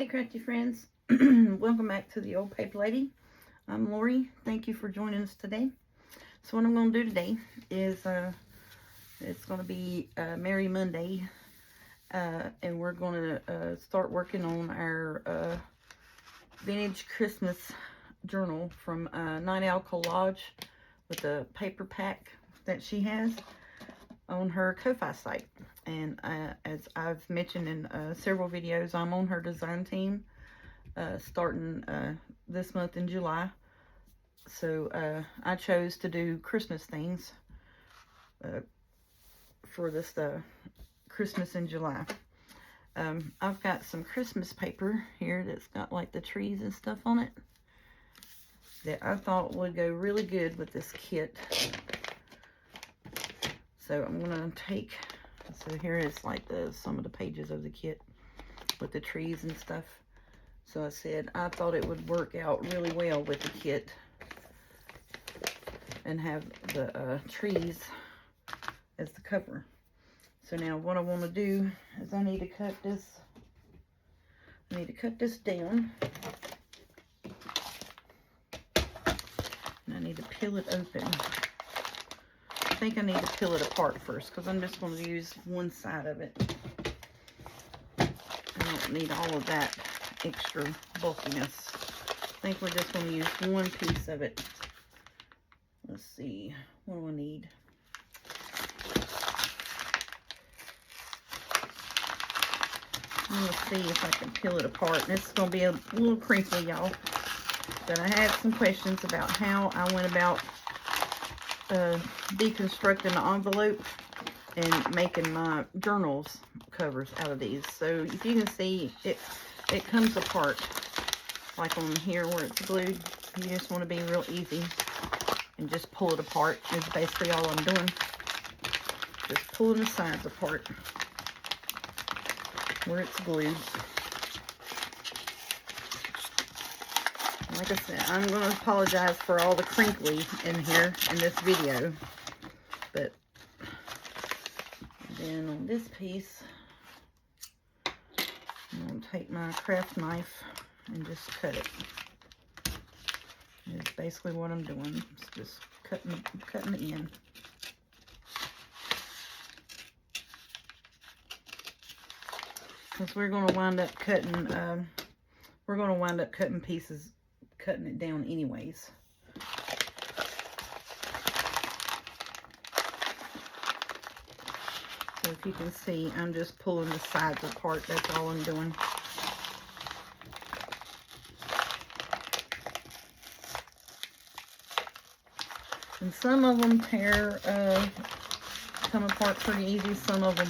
Hey crafty friends, welcome back to the Old Paper Lady. I'm Lori. Thank you for joining us today. So what I'm going to do today is it's going to be Merry Monday, and we're going to start working on our vintage Christmas journal from Night Owl Collage with the paper pack that she has on her Ko-Fi site. And as I've mentioned in several videos, I'm on her design team starting this month in July. So I chose to do Christmas things for this Christmas in July. I've got some Christmas paper here that's got like the trees and stuff on it that I thought would go really good with this kit. So I'm going to take... So here is like some of the pages of the kit with the trees and stuff. So I said I thought it would work out really well with the kit and have the trees as the cover. So now what I want to do is I need to cut this. I need to cut this down. And I need to peel it open. I think I need to peel it apart first because I'm just going to use one side of it. I don't need all of that extra bulkiness. I think we're just going to use one piece of it. Let's see, what do I need? I'm going to see if I can peel it apart. This is going to be a little crinkly, y'all. But I had some questions about how I went about deconstructing the envelope and making my journals covers out of these. So if you can see, it comes apart like on here where it's glued. You just want to be real easy and just pull it apart is basically all I'm doing. Just pulling the sides apart where it's glued. Like I said, I'm going to apologize for all the crinkly in here in this video. But then on this piece, I'm going to take my craft knife and just cut it. It's basically what I'm doing. It's just cutting the end. Because we're going to wind up cutting, pieces, cutting it down anyways. So if you can see, I'm just pulling the sides apart. That's all I'm doing. And some of them come apart pretty easy. Some of them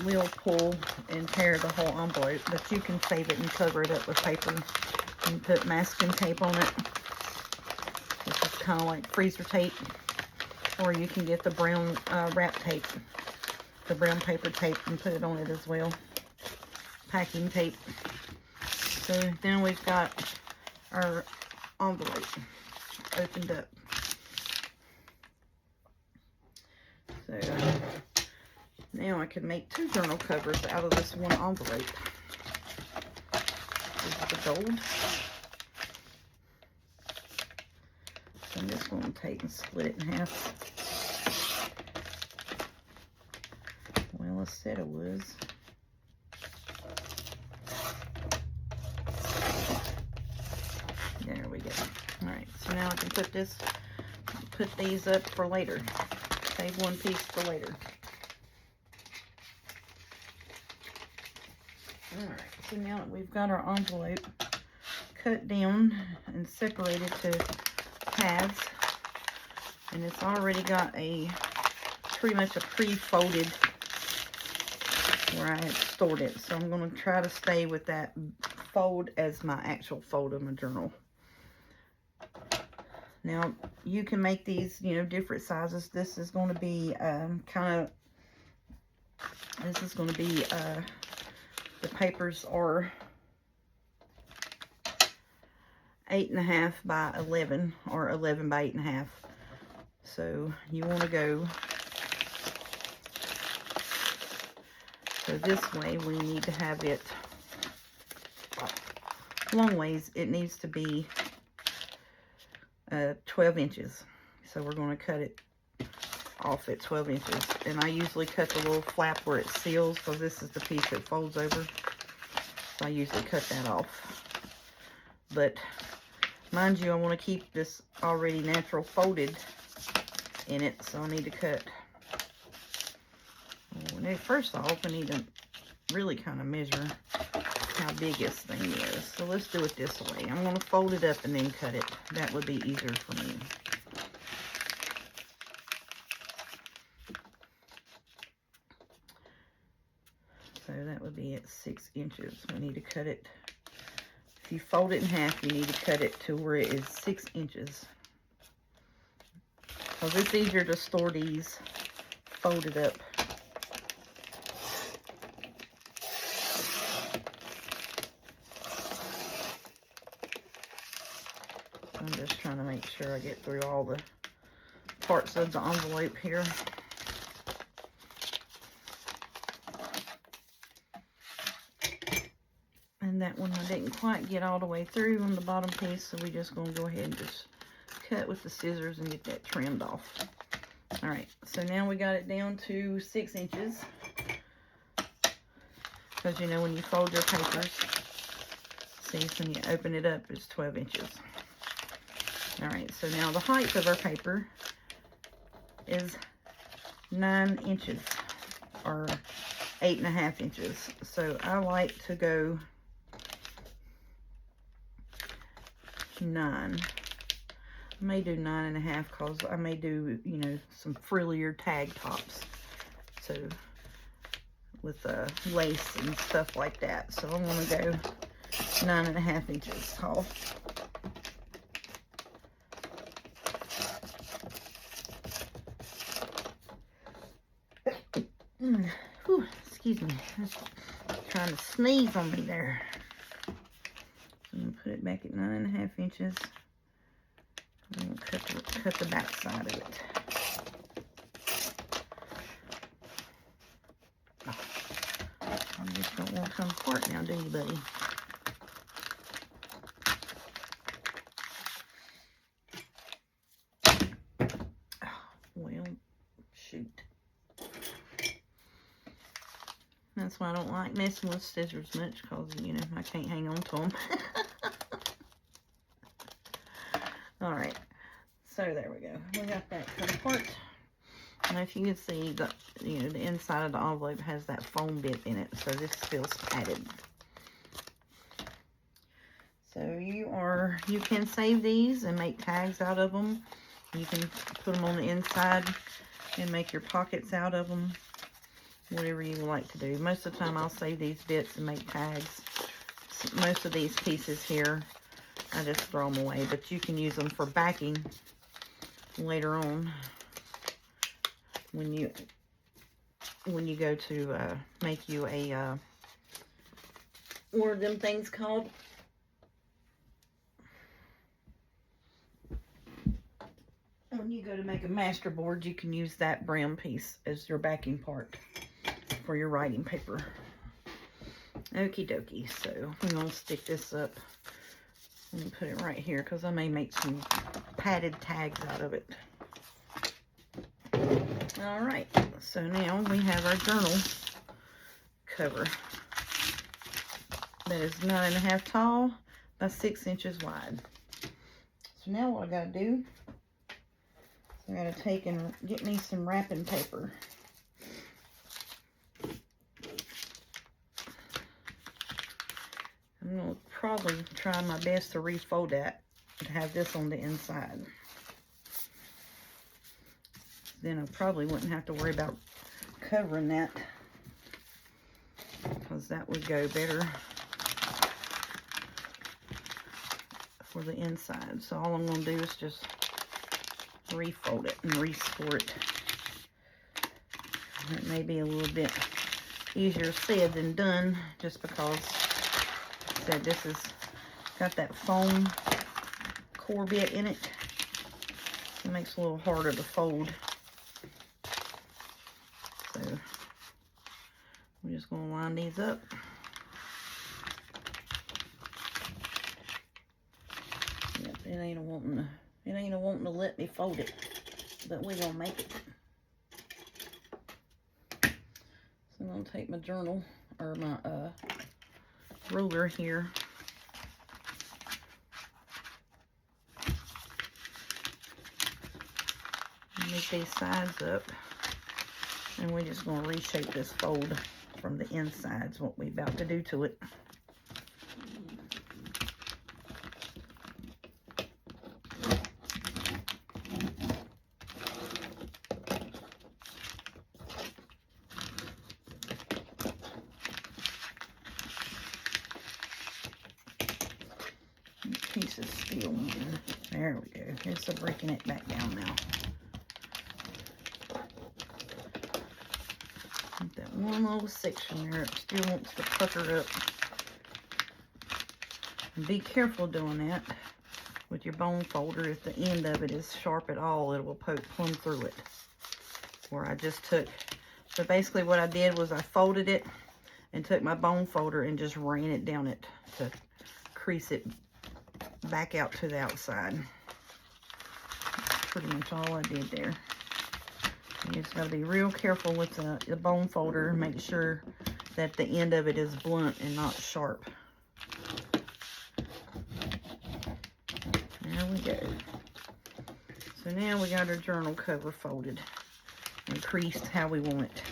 will pull and tear the whole envelope, but you can save it and cover it up with paper and put masking tape on it, which is kind of like freezer tape, or you can get the brown wrap tape, the brown paper tape, and put it on it as well, packing tape. So then we've got our envelope opened up. So now I can make two journal covers out of this one envelope. This is the gold. So I'm just going to take and split it in half. Well, I said it was. There we go. Alright, so now I can put these up for later. Save one piece for later. Alright, so now that we've got our envelope cut down and separated to pads, and it's already got pretty much a pre-folded where I had stored it. So I'm going to try to stay with that fold as my actual fold of my journal. Now, you can make these, different sizes. This is going to be the papers are 8.5 by 11 or 11 by 8.5. So you want to go, so this way we need to have it long ways, it needs to be 12 inches. So we're going to cut it off at 12 inches. And I usually cut the little flap where it seals, because this is the piece that folds over. So I usually cut that off. But mind you, I want to keep this already natural folded in it, so I need to cut. Well, first off, I need to really kind of measure how big this thing is. So let's do it this way. I'm going to fold it up and then cut it. That would be easier for me. So that would be at 6 inches. We need to cut it. If you fold it in half, you need to cut it to where it is 6 inches. Because it's easier to store these folded up. I'm just trying to make sure I get through all the parts of the envelope here. And that one I didn't quite get all the way through on the bottom piece, so we're just going to go ahead and just cut with the scissors and get that trimmed off. Alright, so now we got it down to 6 inches. Because you know when you fold your papers, see, when you open it up, it's 12 inches. Alright, so now the height of our paper is 9 inches, or 8.5 inches. So I like to go 9. I may do 9.5 because I may do, you know, some frillier tag tops. So with lace and stuff like that. So I'm going to go 9.5 inches tall. Whew, excuse me. Trying to sneeze on me there. I'm going to put it back at 9.5 inches. I'm going to cut the back side of it. Oh, you just don't want to come apart now, do you, buddy? Oh, well, shoot. That's why I don't like messing with scissors much, because, you know, I can't hang on to them. Alright, so there we go. We got that cut apart. Now, if you can see, the inside of the envelope has that foam bit in it, so this feels padded. So you can save these and make tags out of them. You can put them on the inside and make your pockets out of them. Whatever you like to do. Most of the time I'll save these bits and make tags. Most of these pieces here, I just throw them away, but you can use them for backing later on when you go to make you a what are them things called? When you go to make a master board, you can use that brown piece as your backing part for your writing paper. Okie dokie. So we're going to stick this up and put it right here, because I may make some padded tags out of it. Alright, so now we have our journal cover that is 9.5 tall by 6 inches wide. So now what I got to do, I got to take and get me some wrapping paper. I'm going to probably try my best to refold that and have this on the inside. Then I probably wouldn't have to worry about covering that, because that would go better for the inside. So all I'm going to do is just refold it and rescore it. It may be a little bit easier said than done, just because that this has got that foam core bit in it. It makes it a little harder to fold. So we're just going to line these up. wanting to let me fold it, but we're going to make it. So I'm going to take my journal, or my ruler here. Make these sides up. And we're just going to reshape this fold from the inside is what we're about to do to it. Piece of steel. There we go. Here's the breaking it back down now. That one little section there, it still wants to pucker up. And be careful doing that with your bone folder. If the end of it is sharp at all, it will poke plumb through it. Where I just took, so basically what I did was I folded it and took my bone folder and just ran it down it to crease it back out to the outside. That's pretty much all I did there. You just got to be real careful with the bone folder. Make sure that the end of it is blunt and not sharp. There we go. So now we got our journal cover folded and creased how we want it.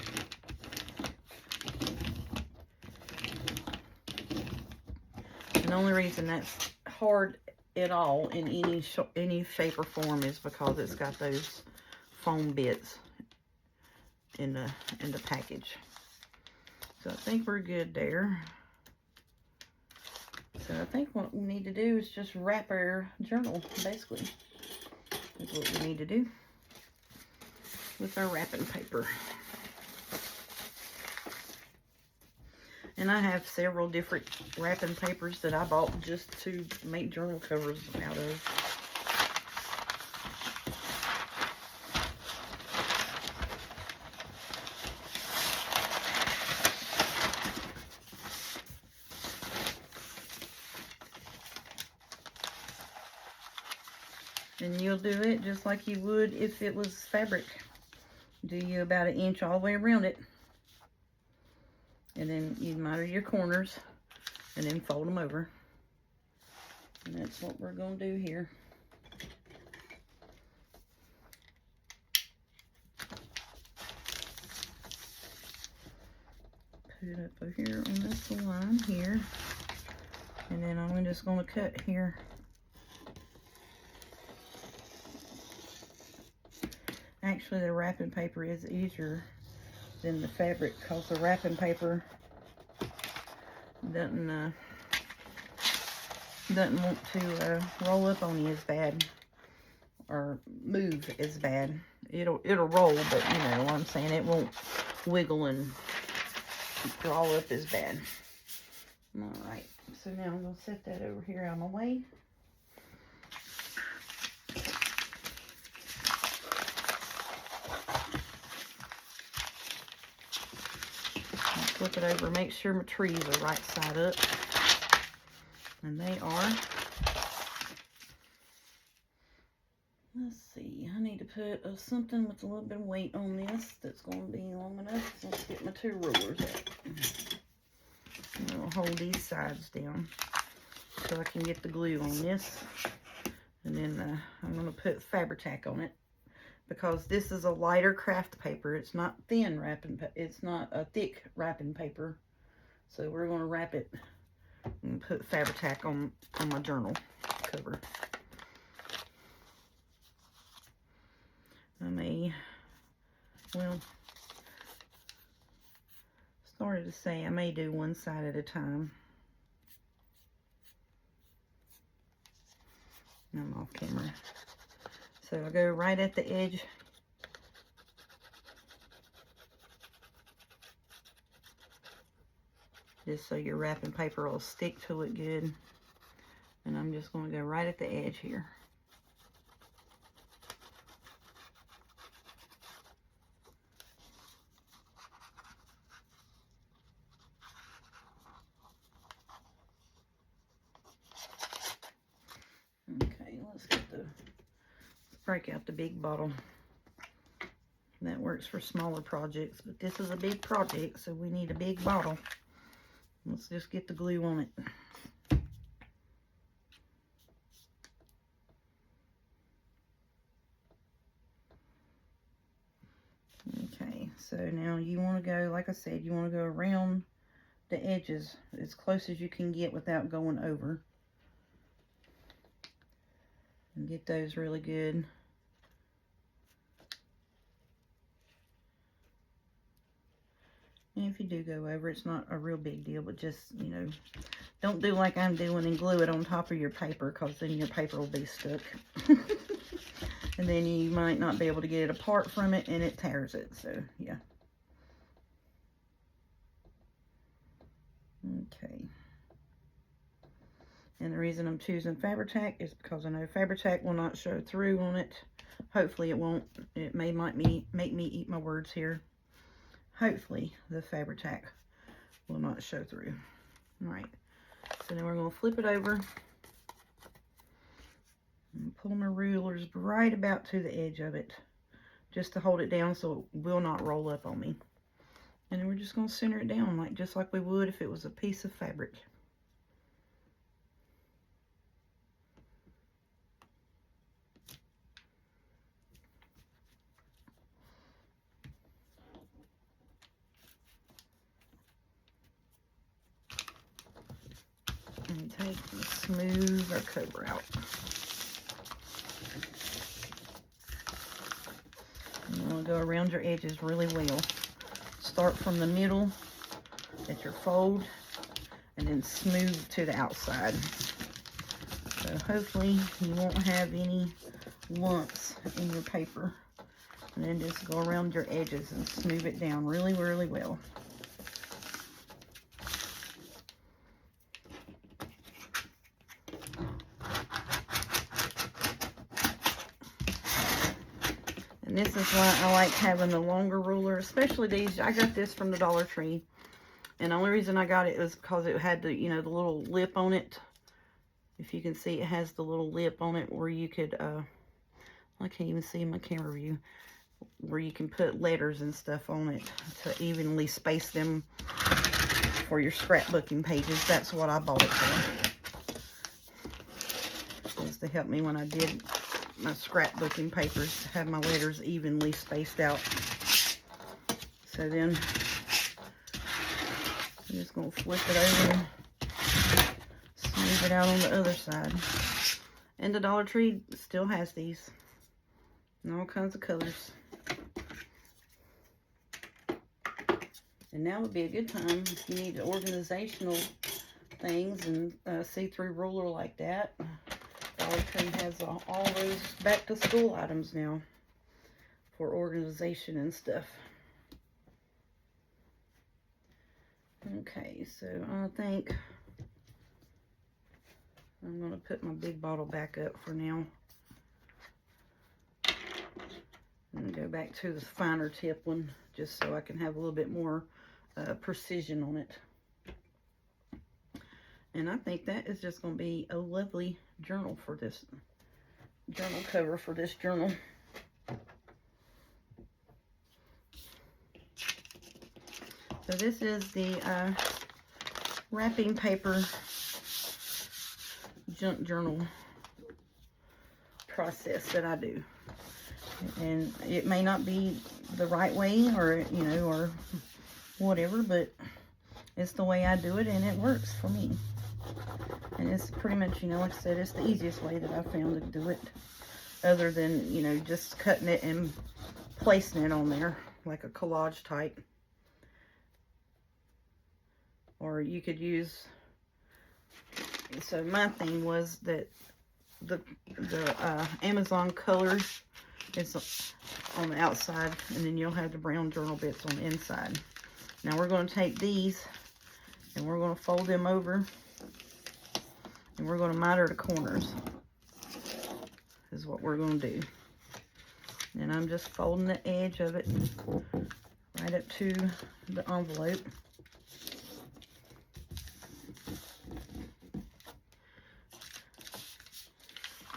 And the only reason that's hard at all in any shape or form is because it's got those foam bits in the package. So I think we're good there. So I think what we need to do is just wrap our journal, basically. That's what we need to do with our wrapping paper. And I have several different wrapping papers that I bought just to make journal covers out of. And you'll do it just like you would if it was fabric. Do you about 1 inch all the way around it. And then you miter your corners and then fold them over. And that's what we're going to do here. Put it up over here on this line here. And then I'm just going to cut here. Actually, the wrapping paper is easier than the fabric because the wrapping paper doesn't want to roll up on you as bad or move as bad. It'll roll, but you know what I'm saying, it won't wiggle and draw up as bad. All right, so now I'm gonna set that over here out of my way. Flip it over, make sure my trees are right side up. And they are. Let's see, I need to put something with a little bit of weight on this that's going to be long enough. So let's get my 2 rulers out. And I'll hold these sides down so I can get the glue on this. And then I'm going to put Fabri-Tac on it. Because this is a lighter craft paper. It's not thin wrapping, it's not a thick wrapping paper. So we're going to wrap it and put Fabri-Tac on my journal cover. Started to say I may do one side at a time. I'm off camera. So I'll go right at the edge. Just so your wrapping paper will stick to it good. And I'm just going to go right at the edge here. Okay, let's get the break out the big bottle. That works for smaller projects, but this is a big project, so we need a big bottle. Let's just get the glue on it. Okay, so now you want to go, like I said, you want to go around the edges as close as you can get without going over. And get those really good. And if you do go over, it's not a real big deal, but just, you know, don't do like I'm doing and glue it on top of your paper, because then your paper will be stuck. And then you might not be able to get it apart from it, and it tears it. So, yeah. Okay. And the reason I'm choosing Fabri-Tac is because I know Fabri-Tac will not show through on it. Hopefully it won't. It may make me eat my words here. Hopefully the Fabri-Tac will not show through. All right. So then we're going to flip it over. And pull my rulers right about to the edge of it, just to hold it down so it will not roll up on me. And then we're just going to center it down, just like we would if it was a piece of fabric. And take and smooth our cover out. You want to go around your edges really well. Start from the middle at your fold and then smooth to the outside. So hopefully you won't have any lumps in your paper. And then just go around your edges and smooth it down really, really well. And this is why I like having the longer ruler, especially these. I got this from the Dollar Tree. And the only reason I got it was because it had the, you know, the little lip on it. If you can see, it has the little lip on it where you could, I can't even see in my camera view, where you can put letters and stuff on it to evenly space them for your scrapbooking pages. That's what I bought it for. Just to help me when I did my scrapbooking papers, to have my letters evenly spaced out. So then I'm just going to flip it over and smooth it out on the other side. And the Dollar Tree still has these in all kinds of colors. And now would be a good time if you need organizational things and see-through ruler like that. Dollar Tree has all those back-to-school items now for organization and stuff. Okay, so I think I'm going to put my big bottle back up for now. And go back to the finer tip one, just so I can have a little bit more precision on it. And I think that is just going to be a lovely journal for this, journal cover for this journal. So this is the wrapping paper junk journal process that I do. And it may not be the right way, or, you know, or whatever, but it's the way I do it, and it works for me. And it's pretty much, you know, like I said, it's the easiest way that I found to do it, other than, you know, just cutting it and placing it on there like a collage type. Or you could use, so my thing was that the Amazon colors, it's on the outside, and then you'll have the brown journal bits on the inside. Now we're going to take these and we're going to fold them over, and we're going to miter the corners, is what we're going to do. And I'm just folding the edge of it right up to the envelope.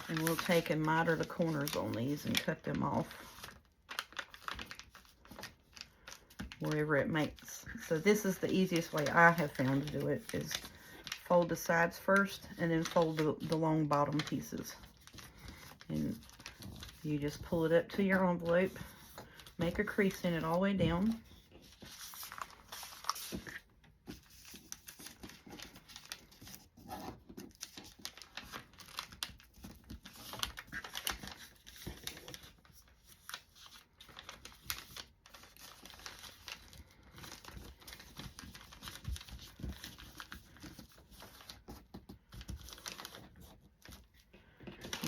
And we'll take and miter the corners on these and cut them off wherever it makes. So this is the easiest way I have found to do it, is fold the sides first and then fold the long bottom pieces. And you just pull it up to your envelope, make a crease in it all the way down.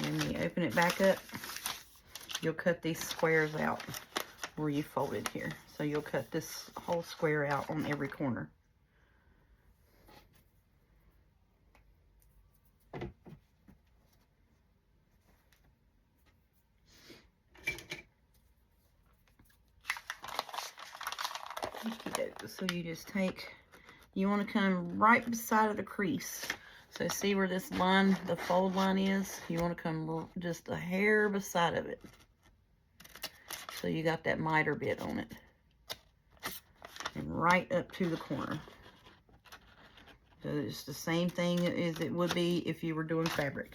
And when you open it back up, you'll cut these squares out where you folded here. So you'll cut this whole square out on every corner. So you just take, you want to come right beside of the crease. So see where this line, the fold line is? You want to come just a hair beside of it. So you got that miter bit on it. And right up to the corner. So it's the same thing as it would be if you were doing fabric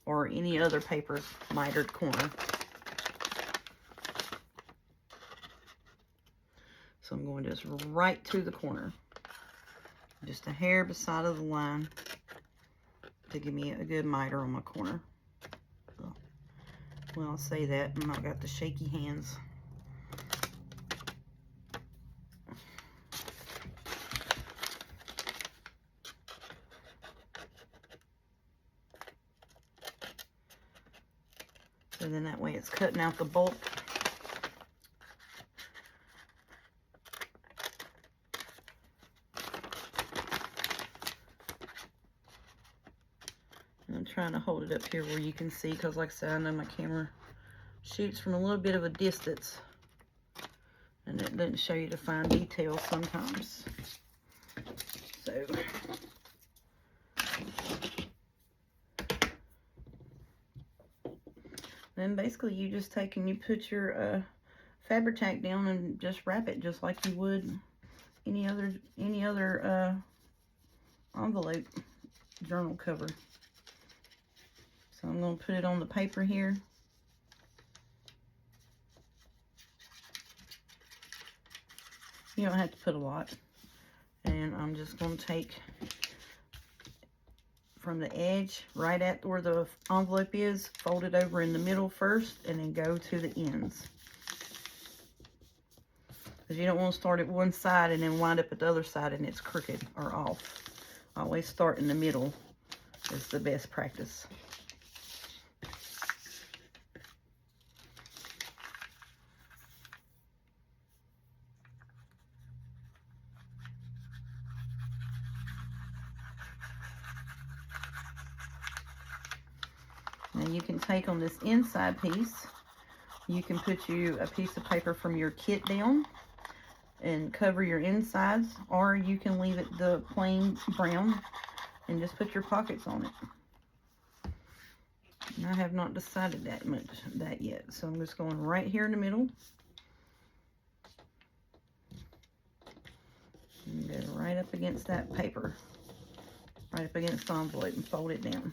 or any other paper mitered corner. So I'm going just right to the corner. Just a hair beside of the line to give me a good miter on my corner. Well, I'll say that, and I've got the shaky hands. So then that way it's cutting out the bulk. I'm trying to hold it up here where you can see, because like I said, I know my camera shoots from a little bit of a distance and it doesn't show you the fine details sometimes. So then basically you just take and you put your Fabri-Tac down and just wrap it just like you would any other envelope journal cover. So I'm going to put it on the paper here. You don't have to put a lot. And I'm just going to take from the edge right at where the envelope is, fold it over in the middle first, and then go to the ends. Because you don't want to start at one side and then wind up at the other side and it's crooked or off. Always start in the middle is the best practice. Now you can take on this inside piece, you can put you a piece of paper from your kit down and cover your insides, or you can leave it the plain brown and just put your pockets on it. And I have not decided that yet, so I'm just going right here in the middle. And go right up against that paper, right up against the envelope, and fold it down.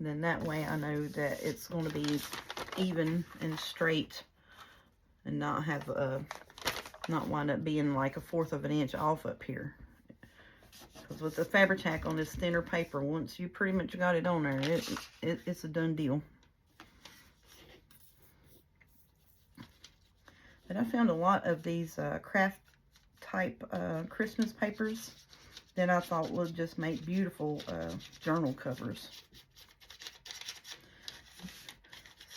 Then that way I know that it's going to be even and straight and not have not wind up being like 1/4 of an inch off up here. Because with the Fabri-Tac on this thinner paper, once you pretty much got it on there, it's a done deal. But I found a lot of these craft type Christmas papers that I thought would just make beautiful journal covers.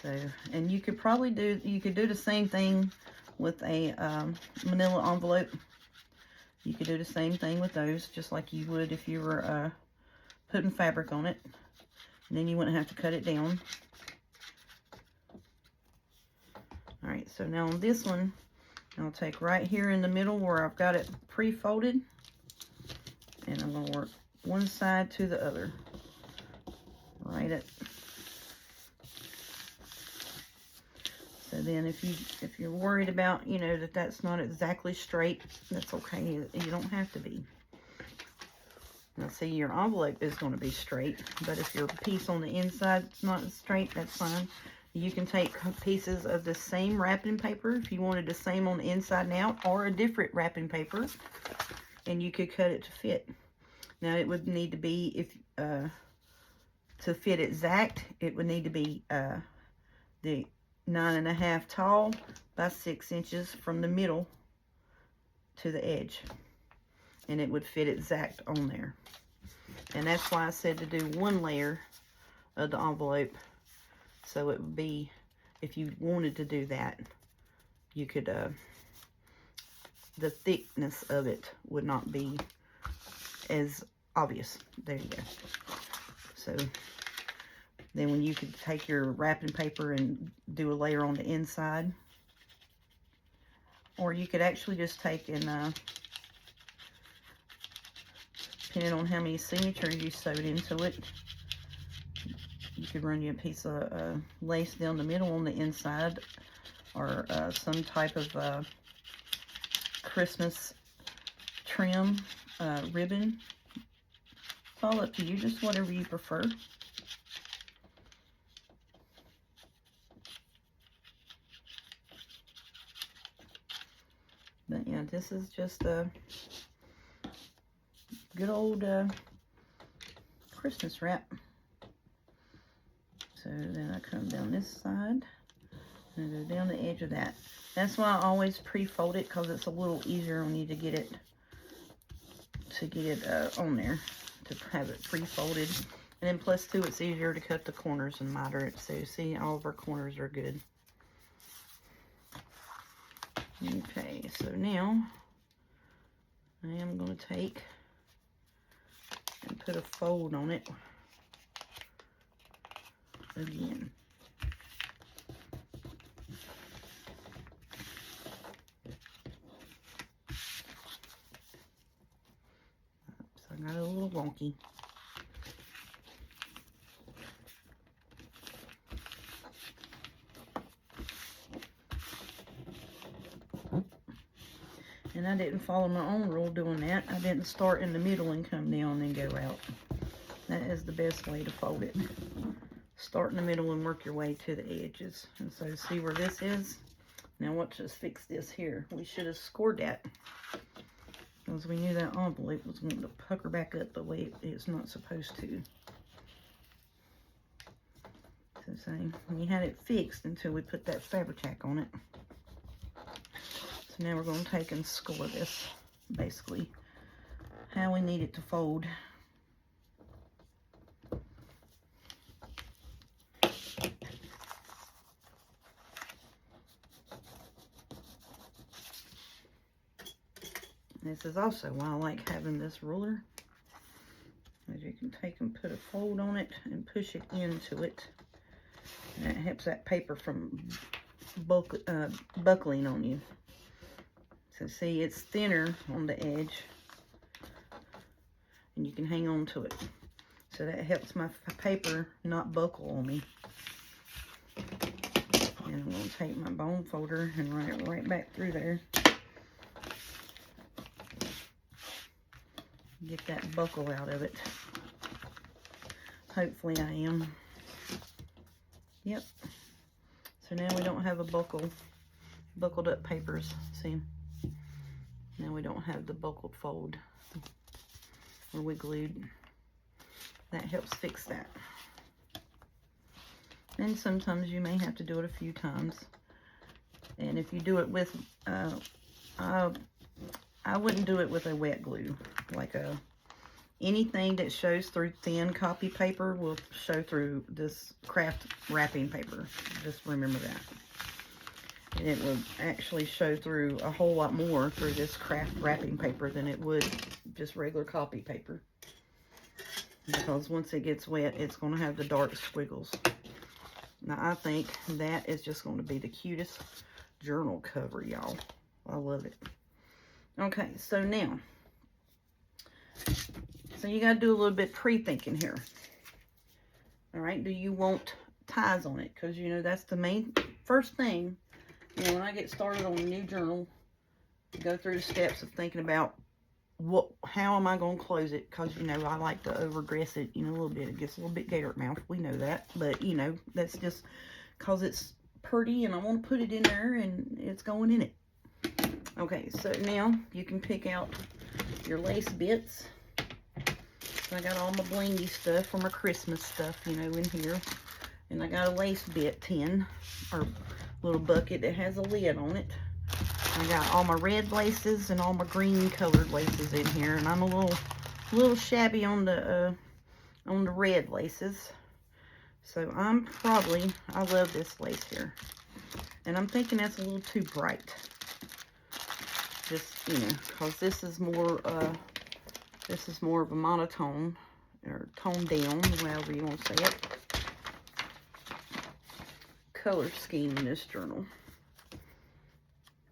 So, and you could probably do the same thing with a manila envelope. You could do the same thing with those, just like you would if you were putting fabric on it. And then you wouldn't have to cut it down. Alright, so now on this one, I'll take right here in the middle where I've got it pre-folded. And I'm going to work one side to the other. Right at. So then if you're worried about, you know, that that's not exactly straight, that's okay. You don't have to be. Now see, your envelope is going to be straight, but if your piece on the inside is not straight, that's fine. You can take pieces of the same wrapping paper if you wanted the same on the inside and out, or a different wrapping paper, and you could cut it to fit. Now it would need to be, if to fit exact, it would need to be the 9.5 tall by 6 inches from the middle to the edge, and it would fit exact on there. And that's why I said to do one layer of the envelope, so it would be, if you wanted to do that, you could the thickness of it would not be as obvious. There you go. So then when you could take your wrapping paper and do a layer on the inside, or you could actually just take and depending on how many signatures you sewed into it, you could run you a piece of lace down the middle on the inside, or some type of Christmas trim ribbon. It's all up to you, just whatever you prefer. But yeah, this is just a good old Christmas wrap. So then I come down this side and go down the edge of that. That's why I always pre-fold it, because it's a little easier on you to get it on there, to have it pre-folded. And then plus too, it's easier to cut the corners and miter it. So see, all of our corners are good. Okay, so now I am going to take and put a fold on it again. So I got it a little wonky. And I didn't follow my own rule doing that. I didn't start in the middle and come down and go out. That is the best way to fold it. Start in the middle and work your way to the edges. And so see where this is? Now watch us fix this here. We should have scored that, because we knew that envelope was going to pucker back up the way it's not supposed to. So see, we had it fixed until we put that Fabri-Tac on it. So now we're going to take and score this, basically, how we need it to fold. This is also why I like having this ruler, as you can take and put a fold on it and push it into it. And that helps that paper from buckling on you. So see, it's thinner on the edge, and you can hang on to it. So that helps my paper not buckle on me. And I'm going to take my bone folder and run it right back through there. Get that buckle out of it. Hopefully I am. Yep. So now we don't have a buckled up papers. See? Now we don't have the buckled fold where we glued. That helps fix that. And sometimes you may have to do it a few times. And if you do it with, I wouldn't do it with a wet glue. Like anything that shows through thin copy paper will show through this craft wrapping paper. Just remember that. And it will actually show through a whole lot more through this craft wrapping paper than it would just regular copy paper. Because once it gets wet, it's going to have the dark squiggles. Now, I think that is just going to be the cutest journal cover, y'all. I love it. Okay, so now, So you got to do a little bit pre-thinking here. All right, do you want ties on it? Because, you know, that's the main first thing. You know, when I get started on a new journal, I go through the steps of thinking about how am I going to close it? Because, you know, I like to overdress it, you know, a little bit. It gets a little bit gator mouth. We know that. But, you know, that's just because it's pretty and I want to put it in there and it's going in it. Okay, so now you can pick out your lace bits. So I got all my blingy stuff for my Christmas stuff, you know, in here. And I got a lace bit tin, or little bucket that has a lid on it. I got all my red laces and all my green colored laces in here. And I'm a little shabby on the red laces. So I love this lace here. And I'm thinking that's a little too bright. Just, you know, because this is more of a monotone, or toned down, however you want to say it, color scheme in this journal.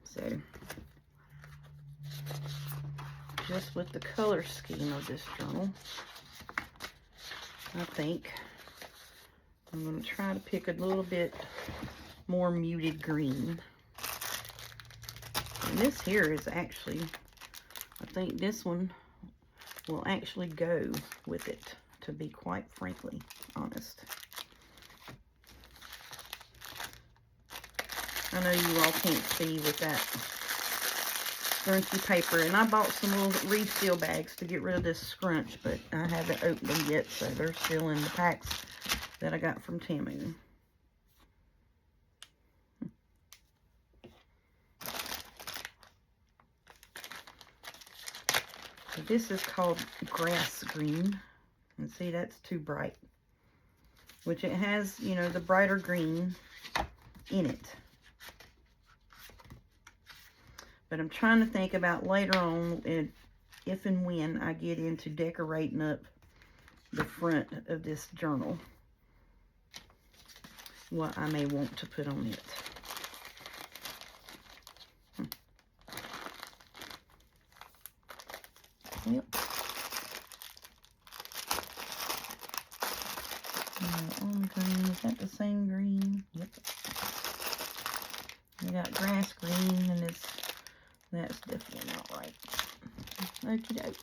So, just with the color scheme of this journal, I think I'm going to try to pick a little bit more muted green. And this here is actually, I think this one will actually go with it, to be quite frankly honest. I know you all can't see with that scrunchy paper, and I bought some little refill bags to get rid of this scrunch, but I haven't opened them yet, so they're still in the packs that I got from Temu. So this is called grass green, and see, that's too bright, which it has, you know, the brighter green in it. But I'm trying to think about later on, if and when I get into decorating up the front of this journal, what I may want to put on it. Yep. Almond green, is that the same green? Yep. We got grass green, and that's definitely not right. Okie doke.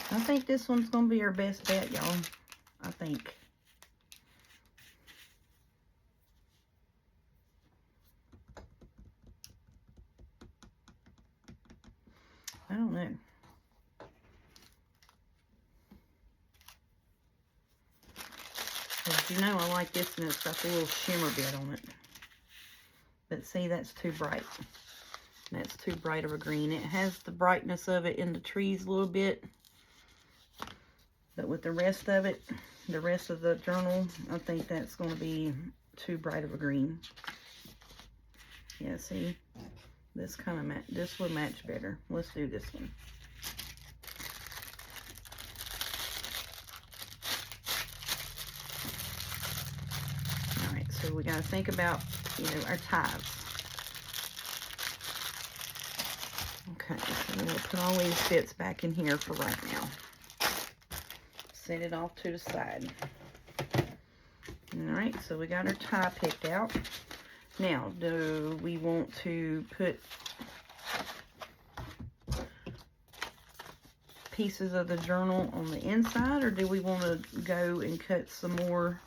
I think this one's going to be our best bet, y'all. I think. I don't know. Because you know I like this, and it's got the little shimmer bit on it. But see, that's too bright. That's too bright of a green. It has the brightness of it in the trees a little bit. But with the rest of it, the rest of the journal, I think that's going to be too bright of a green. Yeah, see? This would match better. Let's do this one. Alright, so we got to think about, you know, our ties. Okay, so I'm going to put all these bits back in here for right now. Set it off to the side. Alright, so we got our tie picked out. Now, do we want to put pieces of the journal on the inside, or do we want to go and cut some more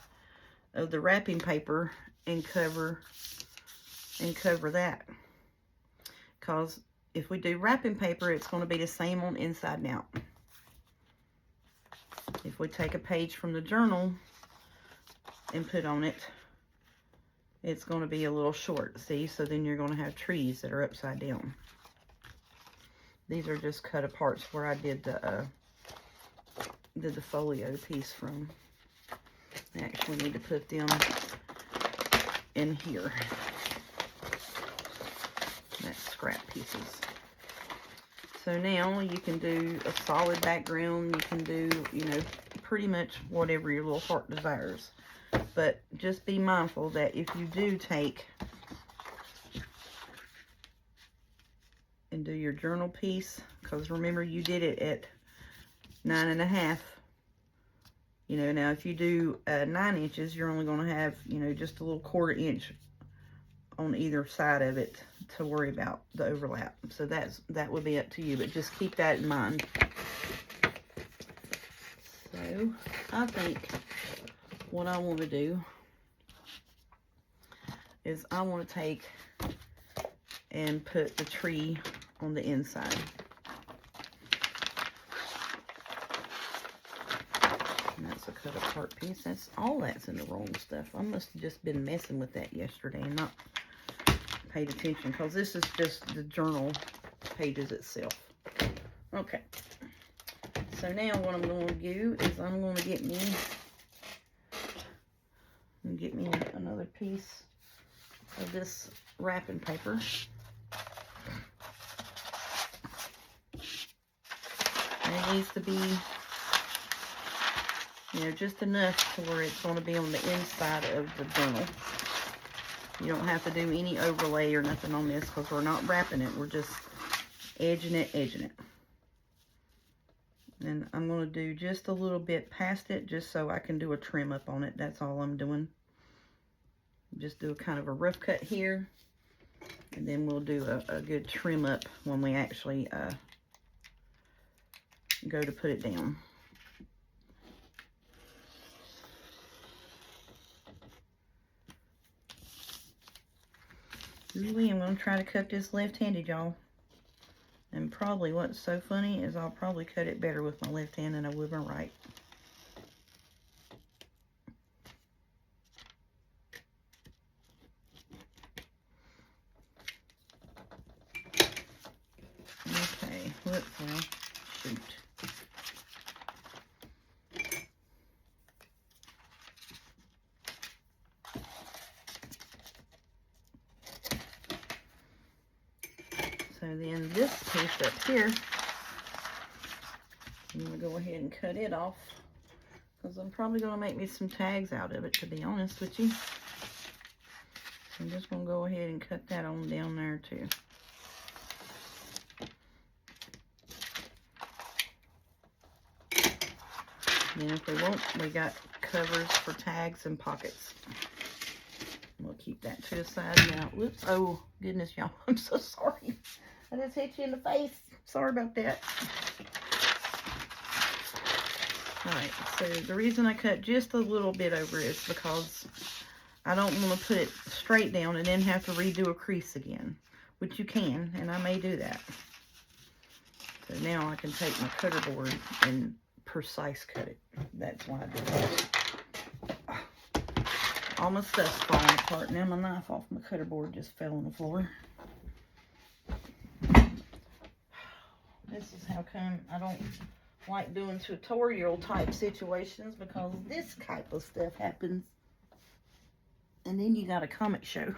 of the wrapping paper and cover that? Because if we do wrapping paper, it's going to be the same on inside and out. If we take a page from the journal and put on it, it's going to be a little short, see? So then you're going to have trees that are upside down. These are just cut aparts where I did the folio piece from. I actually need to put them in here. That's scrap pieces. So now you can do a solid background. You can do, you know, pretty much whatever your little heart desires. But just be mindful that if you do take and and do your journal piece, because remember you did it at 9.5. You know, now if you do 9 inches, you're only going to have, you know, just a little 1/4 inch on either side of it to worry about the overlap. So that would be up to you, but just keep that in mind. So I think what I want to do is I want to take and put the tree on the inside. And that's a cut apart piece. That's all that's in the wrong stuff. I must have just been messing with that yesterday and not paid attention, because this is just the journal pages itself. Okay. So now what I'm going to do is I'm going to get me another piece of this wrapping paper. And it needs to be, you know, just enough to where it's going to be on the inside of the journal. You don't have to do any overlay or nothing on this, because we're not wrapping it. We're just edging it. And I'm going to do just a little bit past it, just so I can do a trim up on it. That's all I'm doing. Just do a kind of a rough cut here. And then we'll do a good trim up when we actually go to put it down. Really, I'm going to try to cut this left-handed, y'all. And probably what's so funny is I'll probably cut it better with my left hand than I would my right. Okay, whoops, well, shoot. So then this piece up here, I'm going to go ahead and cut it off, because I'm probably going to make me some tags out of it, to be honest with you. So I'm just going to go ahead and cut that on down there too. Then if we want, we got covers for tags and pockets. We'll keep that to the side now. Whoops. Oh, goodness, y'all. I'm so sorry. I just hit you in the face. Sorry about that. Alright, so the reason I cut just a little bit over is because I don't want to put it straight down and then have to redo a crease again. Which you can, and I may do that. So now I can take my cutter board and precise cut it. That's why I did that. All my stuff's falling apart. Now my knife off my cutter board just fell on the floor. This is how come I don't like doing tutorial type situations, because this type of stuff happens. And then you got a comic show.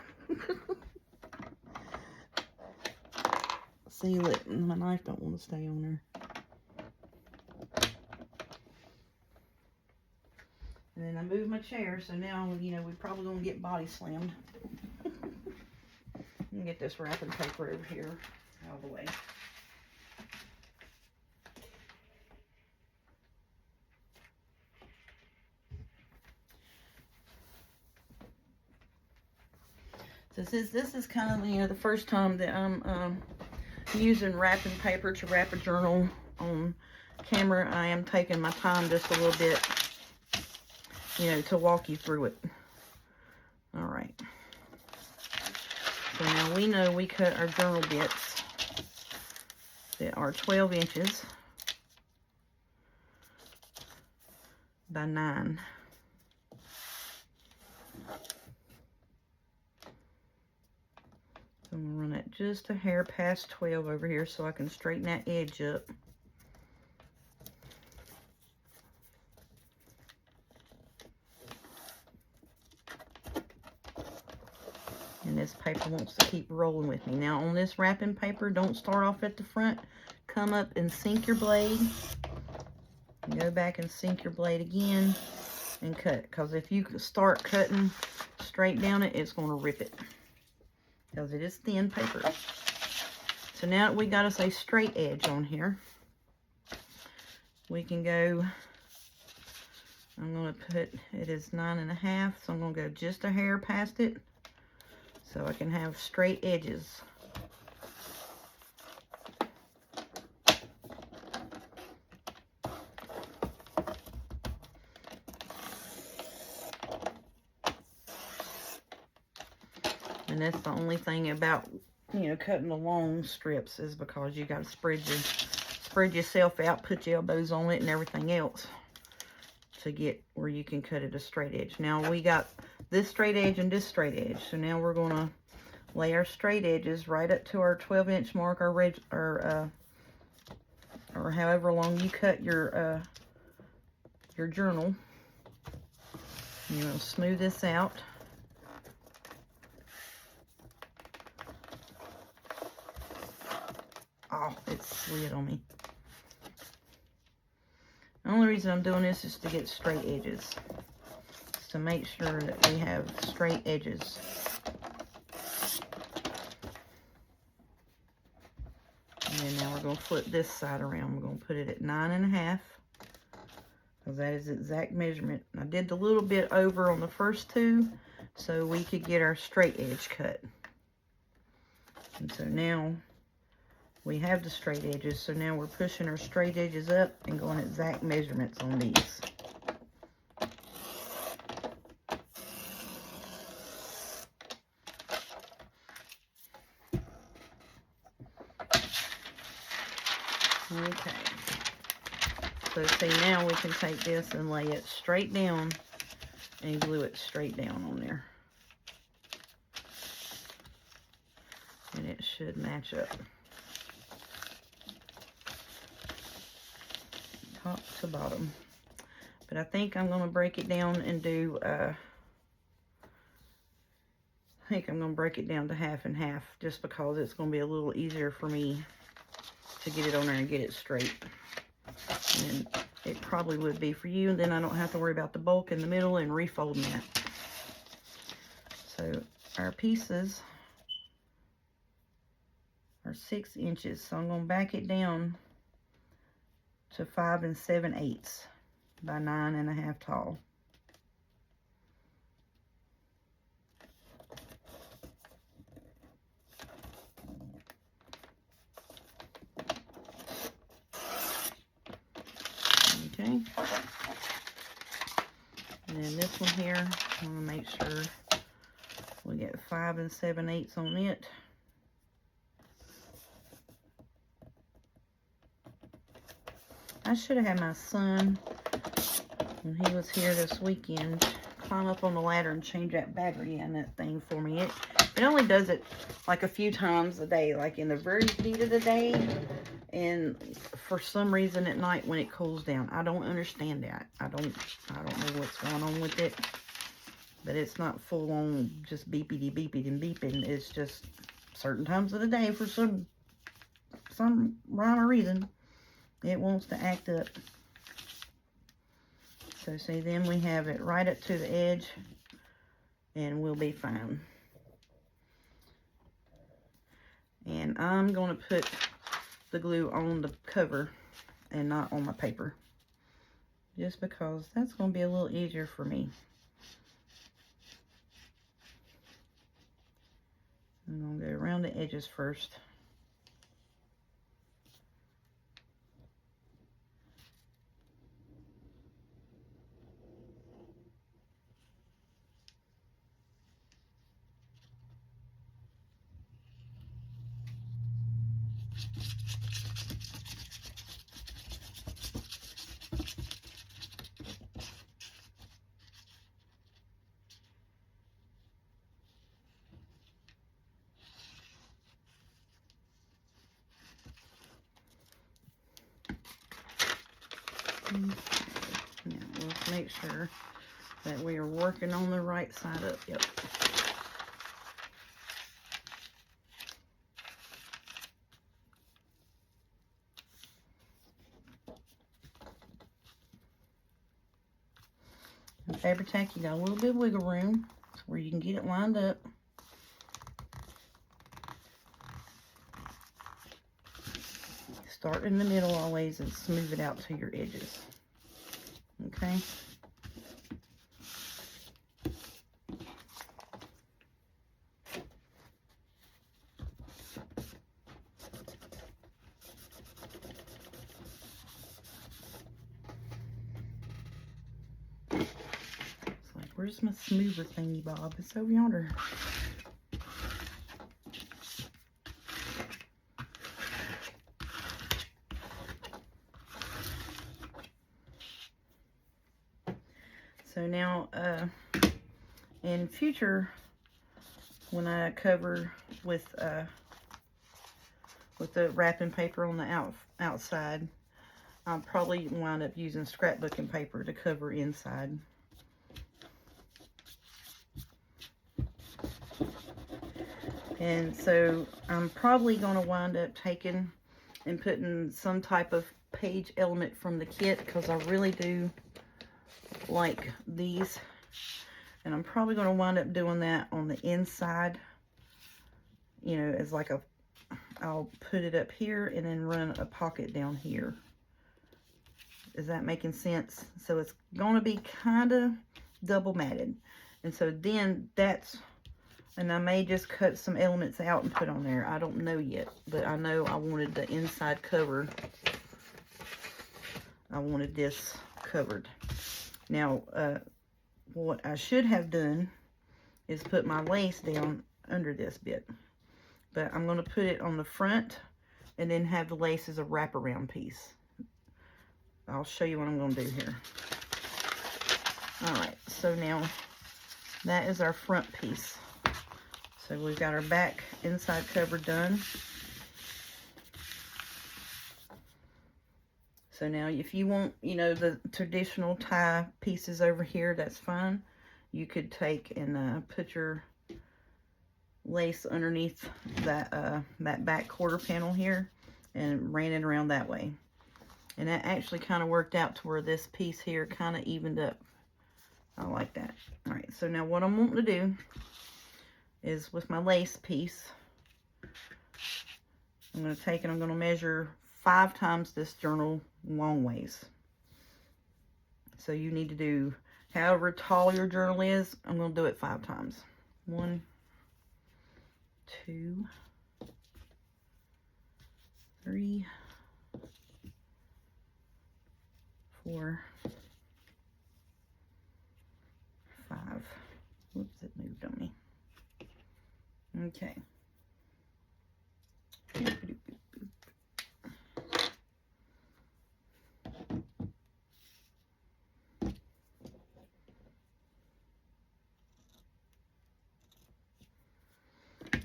See, look, my knife don't want to stay on there. And then I moved my chair, so now, you know, we're probably going to get body slammed. Let me get this wrapping paper over here out of the way. So this is kind of, you know, the first time that I'm using wrapping paper to wrap a journal on camera. I am taking my time just a little bit, you know, to walk you through it. All right. So now we know we cut our journal bits that are 12 inches by 9. So I'm going to run it just a hair past 12 over here so I can straighten that edge up. And this paper wants to keep rolling with me. Now on this wrapping paper, don't start off at the front. Come up and sink your blade. Go back and sink your blade again and cut. Because if you start cutting straight down it, it's going to rip it. Because it is thin paper. So now we got us a straight edge on here. We can go, I'm going to put, it is 9.5, so I'm going to go just a hair past it so I can have straight edges. And that's the only thing about, you know, cutting the long strips is because you got to spread yourself out, put your elbows on it and everything else to get where you can cut it a straight edge. Now we got this straight edge and this straight edge. So now we're going to lay our straight edges right up to our 12-inch mark, or however long you cut your journal. You're going to smooth this out. Oh, it slid on me. The only reason I'm doing this is to get straight edges. Just to make sure that we have straight edges. And then now we're going to flip this side around. We're going to put it at 9.5. Because that is exact measurement. I did the little bit over on the first two so we could get our straight edge cut. And so now we have the straight edges, so now we're pushing our straight edges up and going exact measurements on these. Okay. So see, now we can take this and lay it straight down and glue it straight down on there. And it should match up. Top to bottom. But I think I'm going to break it down and do, I think I'm going to break it down to half and half just because it's going to be a little easier for me to get it on there and get it straight. And it probably would be for you, and then I don't have to worry about the bulk in the middle and refolding that. So our pieces are 6 inches, so I'm going to back it down to 5 7/8 by 9.5 tall. Okay. And then this one here, I'm going to make sure we get 5 7/8 on it. I should have had my son, when he was here this weekend, climb up on the ladder and change that battery in that thing for me. It only does it like a few times a day, like in the very heat of the day, and for some reason at night when it cools down. I don't understand that. I don't know what's going on with it, but it's not full on just beepity beepity and beeping. It's just certain times of the day for some rhyme or reason it wants to act up. So see, then we have it right up to the edge and we'll be fine. And I'm going to put the glue on the cover and not on my paper, just because that's going to be a little easier for me. I'm going to go around the edges first. Now let's make sure that we are working on the right side up. Yep. And Fabri-Tac, you got a little bit of wiggle room where you can get it lined up. Start in the middle always and smooth it out to your edges. Okay. It's like, where's my smoother thingy bob? It's over yonder. So now, in future, when I cover with the wrapping paper on the outside, I'll probably wind up using scrapbooking paper to cover inside. And so I'm probably going to wind up taking and putting some type of page element from the kit, because I really do like these. And I'm probably going to wind up doing that on the inside, you know, as like I'll put it up here and then run a pocket down here. Is that making sense? So it's going to be kind of double matted. And so then and I may just cut some elements out and put on there. I don't know yet, but I know I wanted the inside cover. I wanted this covered. Now, what I should have done is put my lace down under this bit. But I'm going to put it on the front and then have the lace as a wraparound piece. I'll show you what I'm going to do here. Alright, so now that is our front piece. So we've got our back inside cover done. So now if you want, you know, the traditional tie pieces over here, that's fine. You could take and put your lace underneath that back quarter panel here and ran it around that way. And that actually kind of worked out to where this piece here kind of evened up. I like that. All right, so now what I'm wanting to do is with my lace piece, I'm going to take and I'm going to measure 5 times this journal long ways. So you need to do however tall your journal is. I'm going to do it 5 times. 1, 2, 3, 4, 5. Whoops, it moved on me. Okay.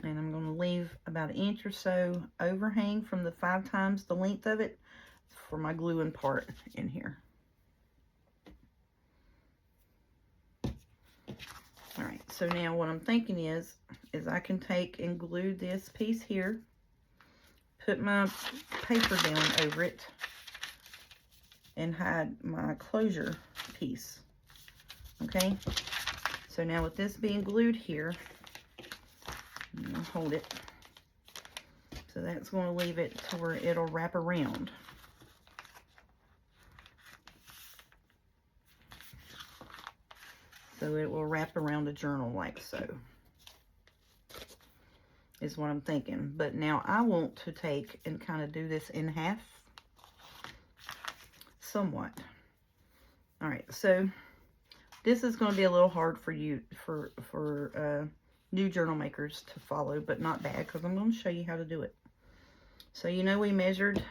And I'm going to leave about 1 inch or so overhang from the 5 times the length of it for my gluing part in here. All right, so now what I'm thinking is I can take and glue this piece here, put my paper down over it, and hide my closure piece. Okay, so now with this being glued here, I'm gonna hold it. So that's going to leave it to where it'll wrap around. So it will wrap around the journal like so, is what I'm thinking. But now I want to take and kind of do this in half, somewhat. All right, so this is going to be a little hard for you, for new journal makers to follow, but not bad, because I'm going to show you how to do it. So you know we measured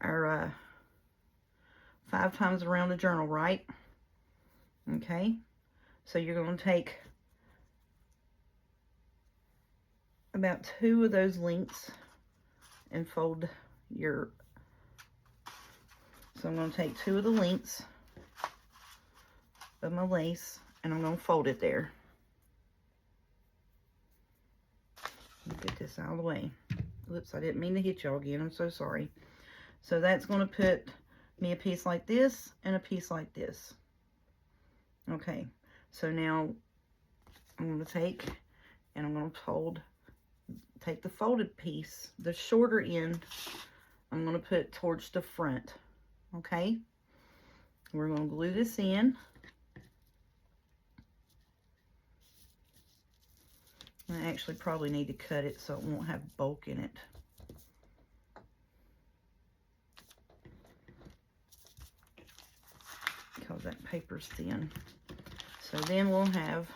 our 5 times around the journal, right? Okay, so you're going to take about 2 of those lengths and fold your, so I'm going to take 2 of the lengths of my lace and I'm going to fold it there. Get this out of the way. Whoops, I didn't mean to hit y'all again. I'm so sorry. So that's going to put me a piece like this and a piece like this. Okay, so now I'm going to take and I'm going to fold take the folded piece, the shorter end, I'm going to put towards the front, okay? We're going to glue this in. I actually probably need to cut it so it won't have bulk in it. Because that paper's thin. So then we'll have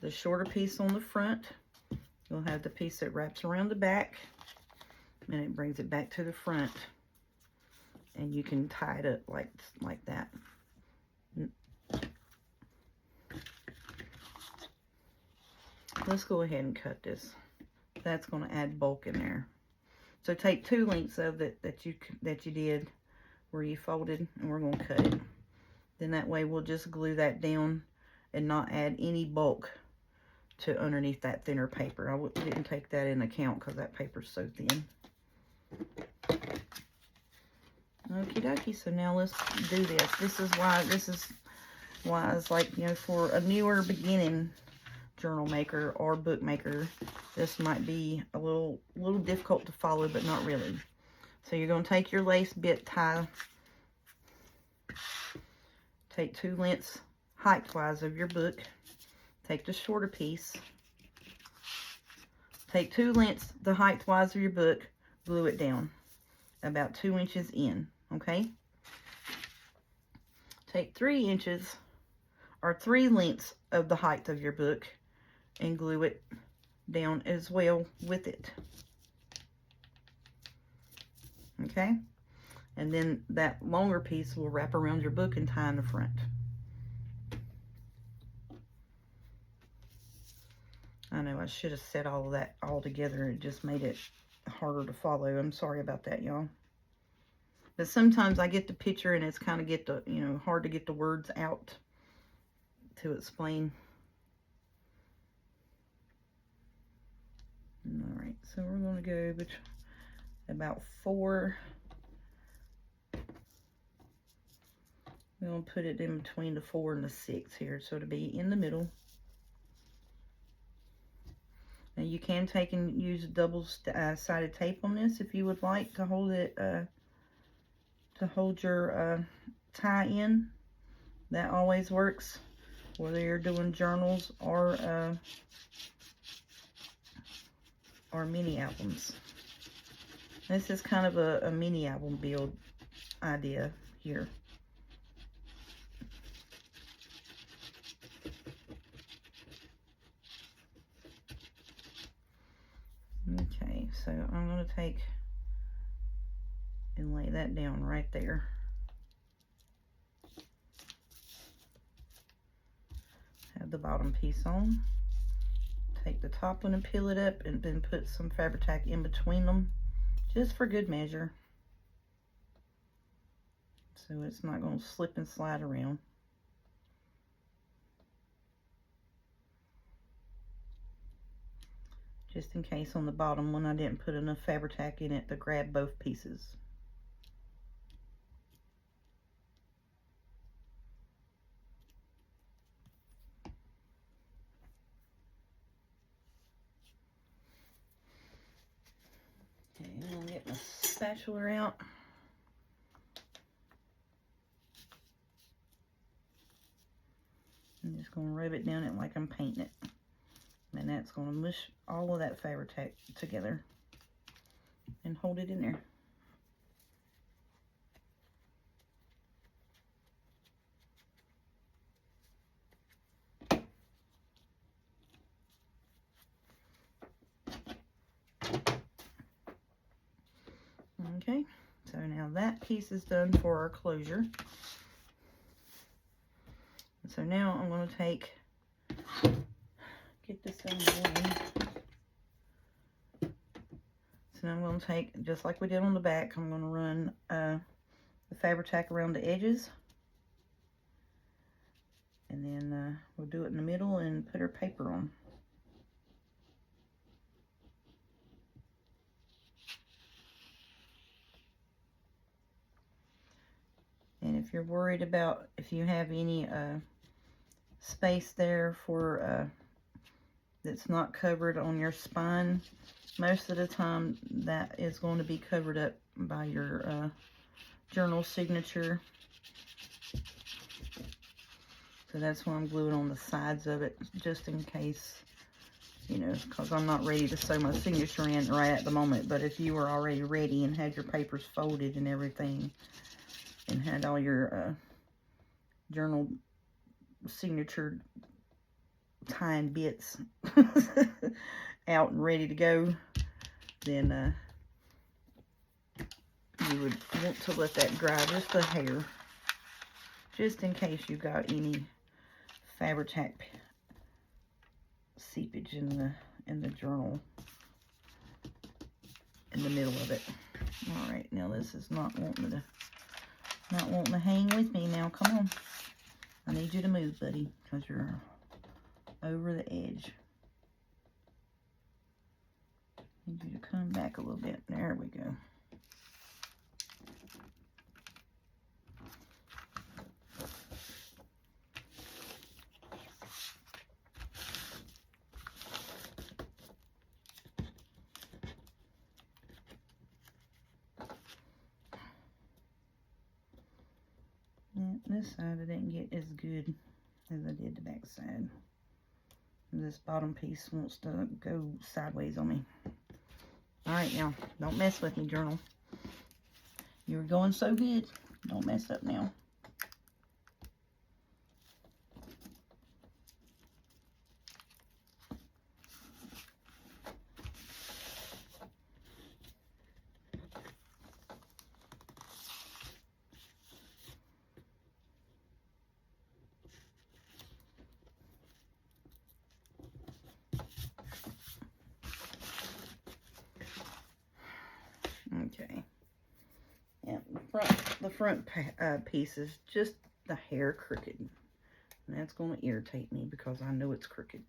the shorter piece on the front. You'll have the piece that wraps around the back, and it brings it back to the front. And you can tie it up like that. Let's go ahead and cut this. That's going to add bulk in there. So take 2 lengths of it that you did where you folded, and we're going to cut it. Then that way we'll just glue that down and not add any bulk to underneath that thinner paper. I didn't take that into account because that paper's so thin. Okie dokie, so now let's do this. This is why it's like, you know, for a newer beginning journal maker or bookmaker, this might be a little difficult to follow, but not really. So you're going to take your lace bit tie, take 2 lengths height-wise of your book, take the shorter piece, take 2 lengths the height-wise of your book, glue it down about 2 inches in, okay? Take 3 inches or 3 lengths of the height of your book and glue it down as well with it, okay? And then that longer piece will wrap around your book and tie in the front. I know I should have said all of that all together. It just made it harder to follow. I'm sorry about that, y'all. But sometimes I get the picture and it's kind of hard to get the words out to explain. All right, so we're going to go about 4. We're going to put it in between the 4 and the 6 here, so to be in the middle. Now you can take and use double-sided tape on this if you would like to hold it, to hold your tie in. That always works, whether you're doing journals or mini albums. This is kind of a mini album build idea here. Okay, so I'm going to take and lay that down right there. Have the bottom piece on. Take the top one and peel it up, and then put some Fabri-Tac in between them, just for good measure, so it's not going to slip and slide around. Just in case on the bottom one I didn't put enough Fabri-Tac in it to grab both pieces. Okay, I'm going to get my spatula out. I'm just going to rub it down it like I'm painting it. And that's going to mush all of that Fabri-Tac together and hold it in there. Okay, so now that piece is done for our closure. So now I'm going to get this on going. So now I'm going to take, just like we did on the back, I'm going to run the Fabri-Tac around the edges. And then we'll do it in the middle and put our paper on. And if you're worried about if you have any space there for that's not covered on your spine, most of the time that is going to be covered up by your journal signature. So that's why I'm gluing on the sides of it, just in case, you know, because I'm not ready to sew my signature in right at the moment. But if you were already ready and had your papers folded and everything, and had all your journal signature tying bits out and ready to go, then you would want to let that dry just a hair, just in case you got any Fabri-Tac seepage in the journal in the middle of it. All right, now this is not wanting to hang with me now. Come on, I need you to move, buddy, because you're over the edge. I need you to come back a little bit. There we go. This side I didn't get as good as I did the back side. This bottom piece wants to go sideways on me. Alright, now, don't mess with me, journal. You were going so good. Don't mess up now. Okay. Yeah, the front piece is just the hair crooked. And that's going to irritate me because I know it's crooked.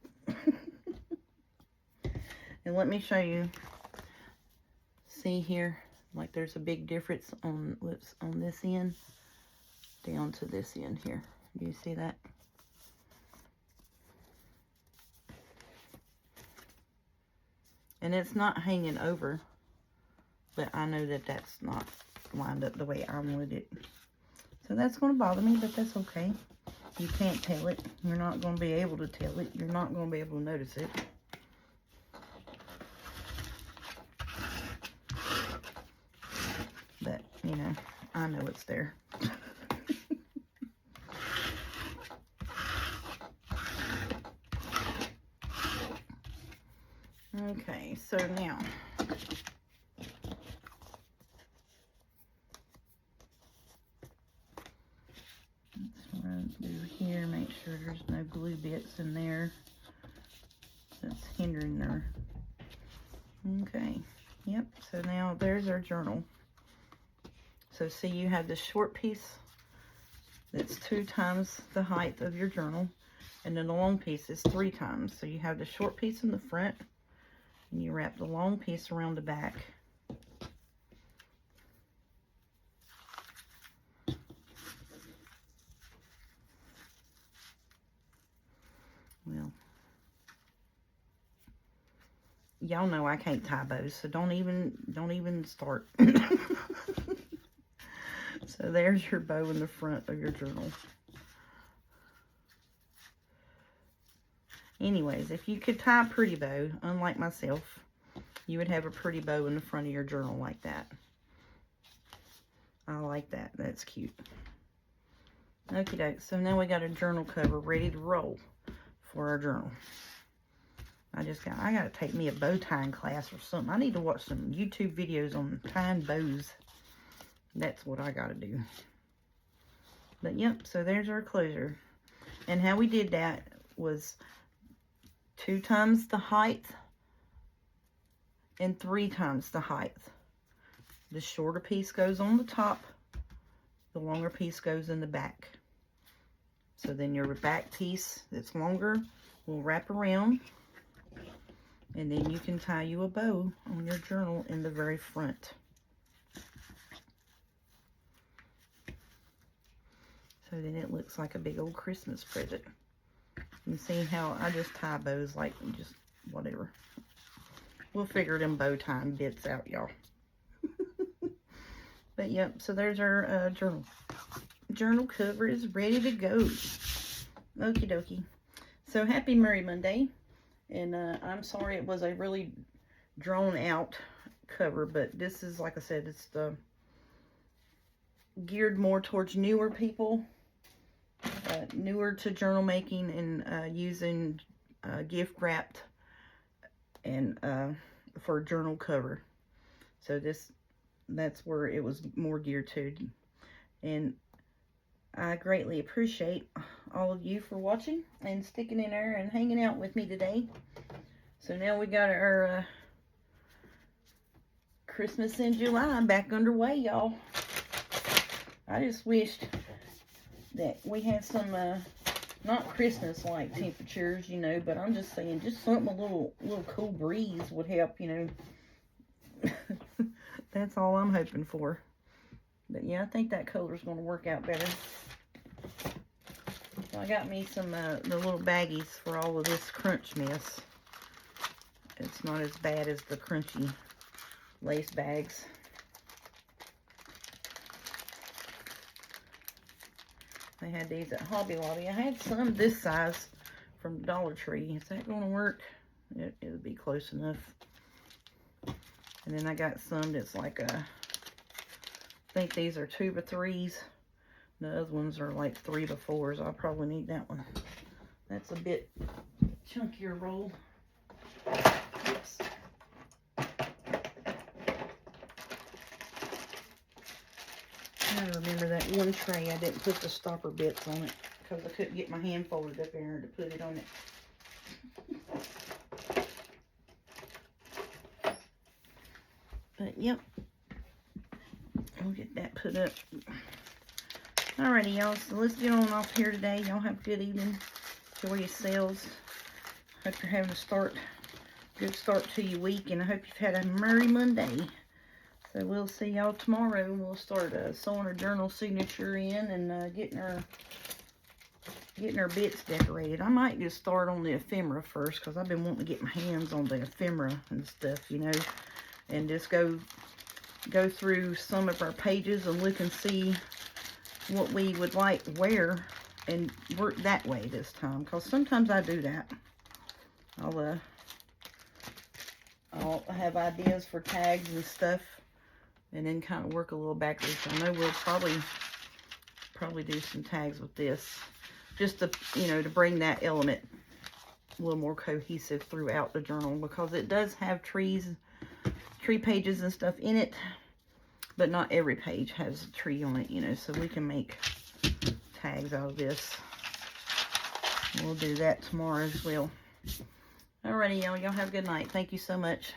And let me show you. See here, like there's a big difference on what's on this end down to this end here. Do you see that? And it's not hanging over, but I know that that's not lined up the way I wanted it. So that's going to bother me, but that's okay. You can't tell it. You're not going to be able to tell it. You're not going to be able to notice it. But, you know, I know it's there. Okay, so now, let's run through here, make sure there's no glue bits in there that's hindering her. Okay, yep, so now there's our journal. So see, you have the short piece that's 2 times the height of your journal, and then the long piece is 3 times. So you have the short piece in the front, and you wrap the long piece around the back. Well, y'all know I can't tie bows, so don't even start. So there's your bow in the front of your journal. Anyways, if you could tie a pretty bow, unlike myself, you would have a pretty bow in the front of your journal like that. I like that. That's cute. Okie doke. So now we got a journal cover ready to roll for our journal. I got to take me a bow tying class or something. I need to watch some YouTube videos on tying bows. That's what I got to do. But yep, so there's our closure. And how we did that was 2 times the height and 3 times the height. The shorter piece goes on the top. The longer piece goes in the back. So then your back piece that's longer will wrap around. And then you can tie you a bow on your journal in the very front. So then it looks like a big old Christmas present. You see how I just tie bows like just whatever. We'll figure them bow tying bits out, y'all. But yep, so there's our journal. Journal cover is ready to go. Okie dokie. So happy Merry Monday. And I'm sorry it was a really drawn out cover, but this is, like I said, it's the geared more towards newer people, newer to journal making and using gift wrapped and for journal cover. So that's where it was more geared to. And I greatly appreciate all of you for watching and sticking in there and hanging out with me today. So now we got our Christmas in July back underway, y'all. I just wished that we had some, not Christmas-like temperatures, you know, but I'm just saying, just something, a little cool breeze would help, you know. That's all I'm hoping for. But yeah, I think that color's going to work out better. So I got me some, the little baggies for all of this crunch mess. It's not as bad as the crunchy lace bags. They had these at Hobby Lobby. I had some this size from Dollar Tree. Is that going to work? It'll be close enough. And then I got some that's like a, I think these are 2x3s. The other ones are like 3x4s. I'll probably need that one. That's a bit chunkier roll. Oops. I remember that one tray, I didn't put the stopper bits on it because I couldn't get my hand folded up there to put it on it. But yep, I'll get that put up. Alrighty, y'all, so let's get on off here today. Y'all have a good evening. Enjoy your sales. Hope you're having a good start to your week, and I hope you've had a Merry Monday. So we'll see y'all tomorrow. We'll start sewing our journal signature in and getting our bits decorated. I might just start on the ephemera first because I've been wanting to get my hands on the ephemera and stuff, you know, and just go through some of our pages and look and see what we would like to wear and work that way this time, because sometimes I do that. I'll have ideas for tags and stuff and then kind of work a little backwards. I know we'll probably do some tags with this just to, you know, to bring that element a little more cohesive throughout the journal, because it does have tree pages and stuff in it, but not every page has a tree on it, you know, so we can make tags out of this. We'll do that tomorrow as well. Alrighty, y'all have a good night. Thank you so much.